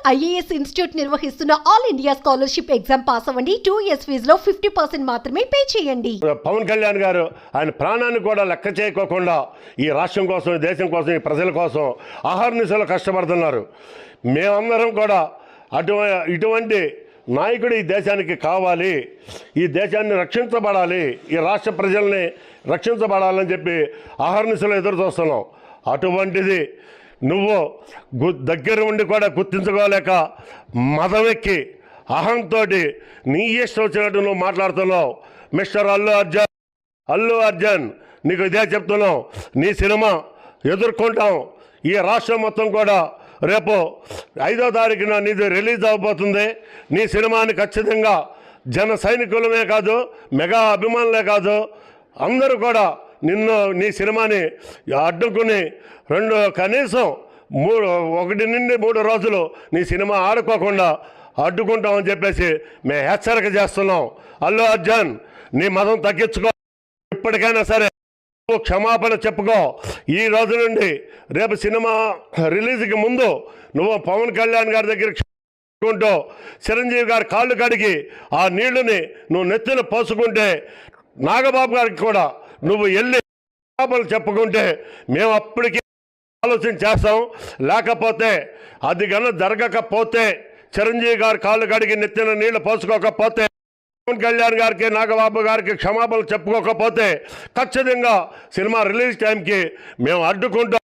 IAS institute నిర్వహిస్తున్న all India scholarship exam pass అవ్వండి. 2 years ఫీజులో 50% మాత్రమే పే చేయండి. పవన్ కళ్యాణ్ గారు ఆయన ప్రాణాన్ని కూడా లెక్క చేయకోకుండా ఈ రాష్ట్రం కోసం, ఈ దేశం కోసం, ఈ ప్రజల కోసం అహర్నిశలు కష్టపడుతున్నారు. మేమందరం కూడా ఇటువంటి నాయకుడు ఈ దేశానికి కావాలి, ఈ దేశాన్ని రక్షించబడాలి, ఈ రాష్ట్ర ప్రజల్ని రక్షించబడాలని చెప్పి అహర్నిశలు ఎదురు చూస్తున్నాం. అటువంటిది నువ్వు దగ్గర ఉండి కూడా గుర్తించుకోలేక మదవెక్కి అహంతో నీ ఇష్టం వచ్చినట్టు నువ్వు మాట్లాడుతున్నావు. మిస్టర్ అల్లు అర్జున్ నీకు ఇదే చెప్తున్నావు, నీ సినిమా ఎదుర్కొంటాం. ఈ రాష్ట్రం మొత్తం కూడా రేపు 5వ తారీఖున నీది రిలీజ్ అవబోతుంది. నీ సినిమాని ఖచ్చితంగా జన సైనికులమే కాదు, మెగా అభిమానులే కాదు, అందరూ కూడా నీ సినిమాని అడ్డుకుని కనీసం 1 నుండి 3 రోజులు నీ సినిమా ఆడుకోకుండా అడ్డుకుంటామని చెప్పేసి మేము హెచ్చరిక చేస్తున్నాం. అల్లు అర్జున్ నీ మదం తగ్గించుకో, ఇప్పటికైనా సరే క్షమాపణ చెప్పుకో. ఈ రోజు నుండి రేపు సినిమా రిలీజ్కి ముందు నువ్వు పవన్ కళ్యాణ్ గారి దగ్గర కుంటూ చిరంజీవి గారి కాళ్ళు కడిగి ఆ నీళ్లుని నువ్వు నెత్తిన పోసుకుంటే, నాగబాబు గారికి కూడా నువ్వు వెళ్ళి క్షమాపణలు చెప్పుకుంటే మేము అప్పటికి ఆలోచన చేస్తాం. లేకపోతే అది కన్నా జరగకపోతే, చిరంజీవి గారి కాళ్ళు కడిగి నెత్తిన నీళ్లు పోసుకోకపోతే, పవన్ కళ్యాణ్ గారికి, నాగబాబు గారికి క్షమాపణలు చెప్పుకోకపోతే ఖచ్చితంగా సినిమా రిలీజ్ టైంకి మేము అడ్డుకుంటాం.